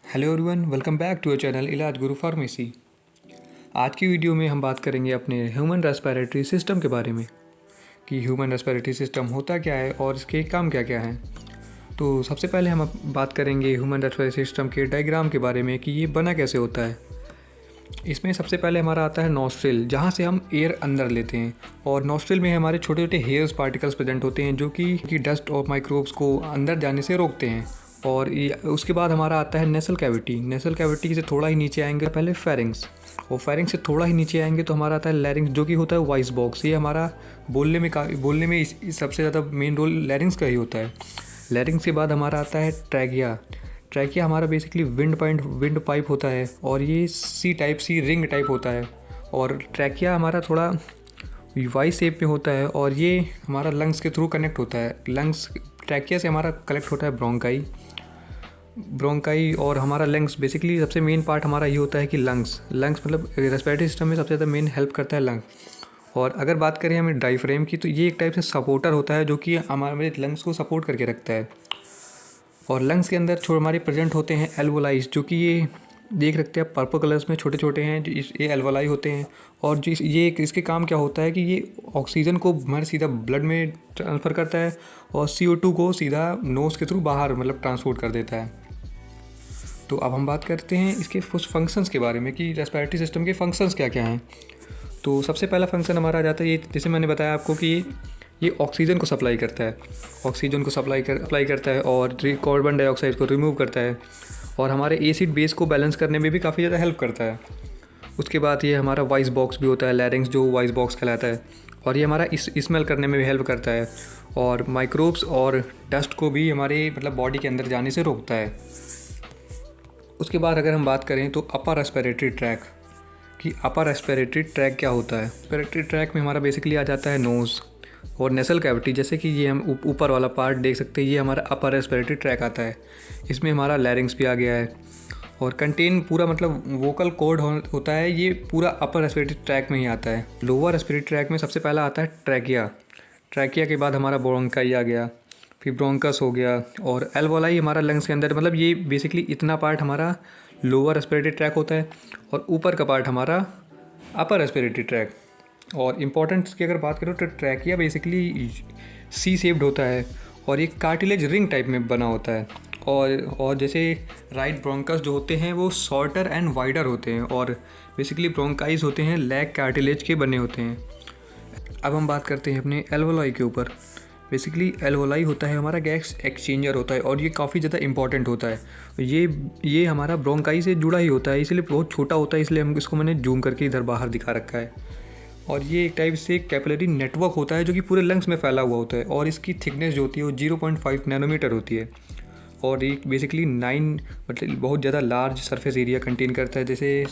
Hello everyone, welcome back to a channel Ilaj Guru pharmacy. आज की video में हम बात करेंगे अपने ह्यूमन रेस्पिरेटरी सिस्टम के बारे में कि ह्यूमन रेस्पिरेटरी सिस्टम होता क्या है और इसके काम क्या क्या हैं। तो सबसे पहले हम बात करेंगे ह्यूमन रेस्पिरेटरी सिस्टम के डायग्राम के बारे में कि ये बना कैसे होता है। इसमें सबसे पहले हमारा आता है नॉस्ट्रिल, जहाँ से हम एयर अंदर लेते हैं, और नॉस्ट्रिल में हमारे छोटे छोटे हेयर्स पार्टिकल्स प्रेजेंट होते हैं जो कि डस्ट और माइक्रोब्स को अंदर जाने से रोकते हैं। और ये उसके बाद हमारा आता है नेसल कैविटी। नेसल कैविटी से थोड़ा ही नीचे आएंगे पहले फेरिंग्स, और फेरिंग्स से थोड़ा ही नीचे आएंगे तो हमारा आता है लैरिंग्स, जो कि होता है वॉइस बॉक्स। ये हमारा बोलने में सबसे ज़्यादा मेन रोल लैरिंग्स का ही होता है। लैरिंग्स के बाद हमारा आता है ट्रैकिया। ट्रैकिया हमारा बेसिकली विंड पाइप होता है, और ये सी रिंग टाइप होता है। और ट्रैकिया हमारा थोड़ा वाई शेप में होता है, और ये हमारा लंग्स के थ्रू कनेक्ट होता है। लंग्स ट्रैकिया से हमारा कलेक्ट होता है ब्रोंकाई, और हमारा लंग्स बेसिकली सबसे मेन पार्ट हमारा ये होता है कि लंग्स मतलब रेस्पिरेटरी सिस्टम में सबसे ज़्यादा मेन हेल्प करता है लंग। और अगर बात करें हमें डायफ्रेम की, तो ये एक टाइप से सपोर्टर होता है जो कि हमारे लंग्स को सपोर्ट करके रखता है। और लंग्स के अंदर हमारे प्रेजेंट होते हैं एल्वोलाइज, जो कि ये देख रखते हैं पर्पल कलर्स में छोटे छोटे हैं, ये एल्वोलाई होते हैं। और जो ये इसके काम क्या होता है कि ये ऑक्सीजन को हमारे सीधा ब्लड में ट्रांसफ़र करता है, और CO2 को सीधा नोज़ के थ्रू बाहर ट्रांसपोर्ट कर देता है। तो अब हम बात करते हैं इसके कुछ फंक्शंस के बारे में कि रेस्पिरेटरी सिस्टम के फंक्शंस क्या क्या हैं। तो सबसे पहला फंक्शन हमारा आ जाता है, ये जैसे मैंने बताया आपको कि ये ऑक्सीजन को सप्लाई करता है। ऑक्सीजन को सप्लाई करता है, और कार्बन डाइऑक्साइड को रिमूव करता है, और हमारे एसिड बेस को बैलेंस करने में भी काफ़ी ज़्यादा हेल्प करता है। उसके बाद ये हमारा वॉइस बॉक्स भी होता है, लैरिंग्स जो वॉइस बॉक्स कहलाता है, और ये हमारा स्मेल करने में भी हेल्प करता है, और माइक्रोब्स और डस्ट को भी हमारे बॉडी के अंदर जाने से रोकता है। उसके बाद अगर हम बात करें तो अपर रेस्पिरेटरी ट्रैक, कि अपर रेस्पिरेटरी ट्रैक क्या होता है। रेस्पिरेटरी ट्रैक में हमारा बेसिकली आ जाता है नोज़ और नेसल कैविटी, जैसे कि ये हम ऊपर वाला पार्ट देख सकते हैं, ये हमारा अपर रेस्पिरेटरी ट्रैक आता है। इसमें हमारा लैरिंग्स भी आ गया है, और कंटेन पूरा वोकल कॉर्ड होता है, ये पूरा अपर रेस्पिरेटरी ट्रैक में ही आता है। लोअर रेस्पिरेटरी ट्रैक में सबसे पहला आता है ट्रैकिया के बाद हमारा ब्रोंकाई आ गया, फिर ब्रोंकस हो गया, और एल्वोलाई हमारा लंग्स के अंदर। ये बेसिकली इतना पार्ट हमारा लोअर रेस्पिरेटरी ट्रैक होता है, और ऊपर का पार्ट हमारा अपर रेस्पिरेटरी ट्रैक। और इम्पॉर्टेंस की अगर बात करो तो ट्रैकिया बेसिकली सी शेप्ड होता है, और एक कार्टिलेज रिंग टाइप में बना होता है। और जैसे राइट ब्रोंकस जो होते हैं वो शॉर्टर एंड वाइडर होते हैं, और बेसिकली ब्रोंकाइज होते हैं लैग कार्टिलेज के बने होते हैं। अब हम बात करते हैं अपने एल्वोलाई के ऊपर। बेसिकली एल्वोलाई होता है हमारा गैस एक्सचेंजर होता है, और ये काफ़ी ज़्यादा इंपॉर्टेंट होता है। ये हमारा ब्रोंकाई से जुड़ा ही होता है, इसलिए बहुत छोटा होता है, इसलिए हम इसको मैंने जूम करके इधर बाहर दिखा रखा है। और ये एक टाइप से कैपिलरी नेटवर्क होता है जो कि पूरे लंग्स में फैला हुआ होता है, और इसकी थिकनेस जो होती है वो 0.5 नैनोमीटर होती है। और ये बेसिकली 9 बहुत ज़्यादा लार्ज सरफेस एरिया कंटेन करता है, जैसे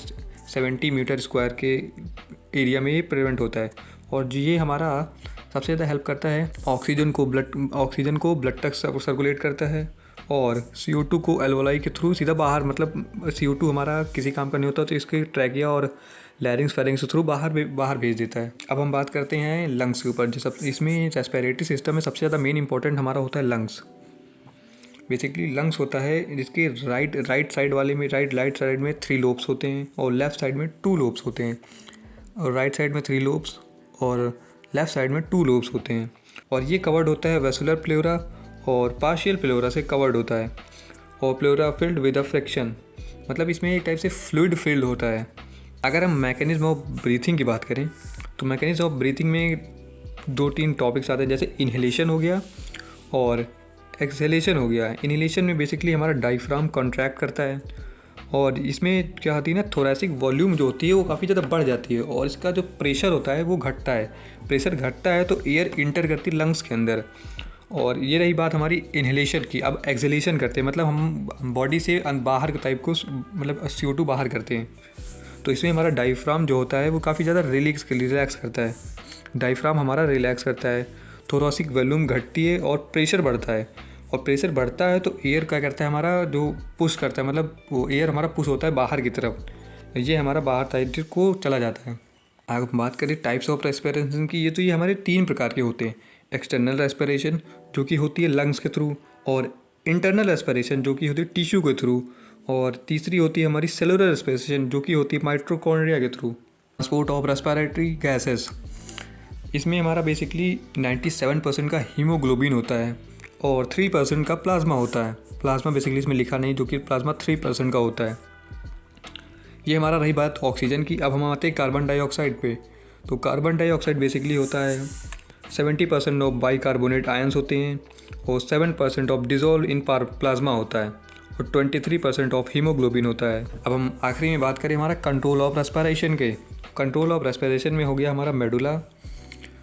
70 मीटर स्क्वायर के एरिया में ये प्रेजेंट होता है। और जो ये हमारा सबसे ज़्यादा हेल्प करता है ऑक्सीजन को ब्लड तक सर्कुलेट करता है, और CO2 को एल्वोलाई के थ्रू सीधा बाहर, CO2 हमारा किसी काम का नहीं होता, तो इसके ट्रैकिया और लैरिंग्स फेरिंग्स के थ्रू बाहर भेज देता है। अब हम बात करते हैं लंग्स के ऊपर। इसमें रेस्पिरेटरी सिस्टम में सबसे ज़्यादा मेन इंपॉर्टेंट हमारा होता है लंग्स। बेसिकली लंग्स होता है जिसके राइट साइड में 3 लोब्स होते हैं, और लेफ़्ट साइड में 2 लोब्स होते हैं। और राइट साइड में 3 लोब्स और लेफ़्ट साइड में 2 लोब्स होते हैं, और ये कवर्ड होता है वेस्कुलर प्लेउरा और पार्शियल प्लेउरा से कवर्ड होता है, और प्लेउरा फिल्ड विद अ फ्रिक्शन, इसमें एक टाइप से फ्लूइड फील्ड होता है। अगर हम मैकेनिज्म ऑफ ब्रीथिंग की बात करें तो मैकेनिज्म ऑफ ब्रीथिंग में 2-3 टॉपिक्स आते हैं, जैसे इन्हेलेशन हो गया और एक्सहेलेशन हो गया। इन्हेलेशन में बेसिकली हमारा डायफ्राम कॉन्ट्रैक्ट करता है, और इसमें क्या होती है ना, थोरैसिक वॉल्यूम जो होती है वो काफ़ी ज़्यादा बढ़ जाती है, और इसका जो प्रेशर होता है वो घटता है। प्रेशर घटता है तो एयर इंटर करती है लंग्स के अंदर। और ये रही बात हमारी इन्हेलेशन की। अब एक्सहेलेशन करते हैं, हम बॉडी से बाहर के टाइप को CO2 बाहर करते हैं, तो इसमें हमारा डायफ्राम जो होता है वो काफ़ी ज़्यादा रिलैक्स करता है। डायफ्राम हमारा रिलैक्स करता है, थोरैसिक वॉल्यूम घटती है, और प्रेशर बढ़ता है। और प्रेशर बढ़ता है तो एयर क्या करता है, हमारा जो पुश करता है, वो एयर हमारा पुश होता है बाहर की तरफ, ये हमारा बाहर साइड को चला जाता है। अगर हम बात करें टाइप्स ऑफ रेस्पिरेशन की, ये हमारे 3 प्रकार के होते हैं। एक्सटर्नल रेस्पिरेशन जो कि होती है लंग्स के थ्रू, और इंटरनल रेस्पिरेशन जो कि होती है टिश्यू के थ्रू, और तीसरी होती है हमारी सेलुलर रेस्पिरेशन, जो कि होती है माइटोकॉन्ड्रिया के through. Transport of respiratory gases, इसमें हमारा बेसिकली 97% का हीमोग्लोबिन होता है और 3% का प्लाज्मा होता है। प्लाज्मा बेसिकली इसमें लिखा नहीं, जो कि प्लाज्मा 3% का होता है। ये हमारा रही बात ऑक्सीजन की। अब हम आते हैं कार्बन डाइऑक्साइड पे। तो कार्बन डाइऑक्साइड बेसिकली होता है 70% ऑफ बाइकार्बोनेट आयंस होते हैं और 7% ऑफ डिजोल्व इन प्लाज्मा होता है और 23% ऑफ हीमोग्लोबिन होता है। अब हम आखिरी में बात करें हमारा कंट्रोल ऑफ रेस्पिरेशन के। कंट्रोल ऑफ रेस्पिरेशन में हो गया हमारा मेडुला,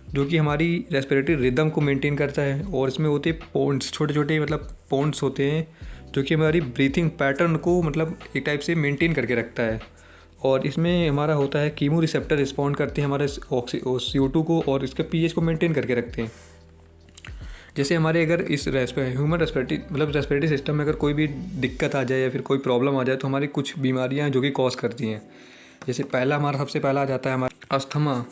जो कि हमारी रेस्पिरेटरी रिदम को मेंटेन करता है और इसमें होते हैं पोन्स, छोटे छोटे मतलब पोन्स होते हैं, जो कि हमारी ब्रीथिंग पैटर्न को मतलब एक टाइप से मेंटेन करके रखता है। और इसमें हमारा होता है कीमो रिसेप्टर रिस्पॉन्ड करते हैं हमारे CO2 को और इसके pH को मेंटेन करके रखते हैं। जैसे हमारे अगर इस ह्यूमन रेस्पिरेटरी सिस्टम में अगर कोई भी दिक्कत आ जाए या फिर कोई प्रॉब्लम आ जाए तो हमारी कुछ बीमारियां जो कि कॉज करती हैं। जैसे सबसे पहला आ जाता है हमारा अस्थमा।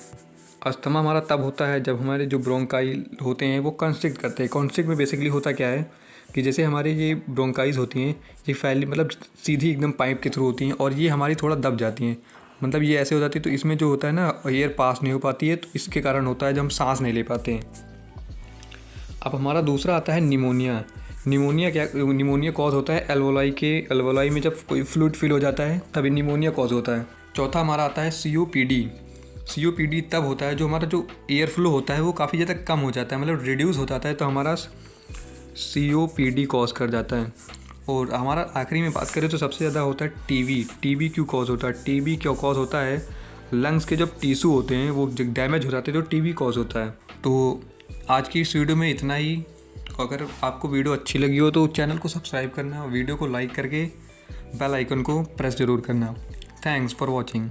अस्थमा हमारा तब होता है जब हमारे जो ब्रोंकाई होते हैं वो कंस्ट्रिक्ट करते हैं। कॉन्स्ट्रिक्ट में बेसिकली होता क्या है कि जैसे हमारी ये ब्रोंकाइज होती हैं, ये फैली मतलब सीधी एकदम पाइप के थ्रू होती हैं और ये हमारी थोड़ा दब जाती हैं, मतलब ये ऐसे हो जाती है। तो इसमें जो होता है ना, एयर पास नहीं हो पाती है, तो इसके कारण होता है जब हम सांस नहीं ले पाते हैं। अब हमारा दूसरा आता है निमोनिया। निमोनिया कॉज होता है एल्वोलाई में जब कोई फ्लूइड फिल हो जाता है तभी निमोनिया कॉज होता है। चौथा हमारा आता है COPD तब होता है जो हमारा जो एयर फ्लो होता है वो काफ़ी ज़्यादा कम हो जाता है, मतलब रिड्यूस हो जाता है, तो हमारा COPD कॉज कर जाता है। और हमारा आखिरी में बात करें तो सबसे ज़्यादा होता है टीबी क्यों कॉज होता है? टीबी क्यों कॉज होता है? लंग्स के जब टिश्यू होते हैं वो डैमेज हो जाते हैं तो टीबी कॉज होता है। तो आज की इस वीडियो में इतना ही। अगर आपको वीडियो अच्छी लगी हो तो चैनल को सब्सक्राइब करना और वीडियो को लाइक करके बेल आइकन को प्रेस ज़रूर करना। Thanks for watching.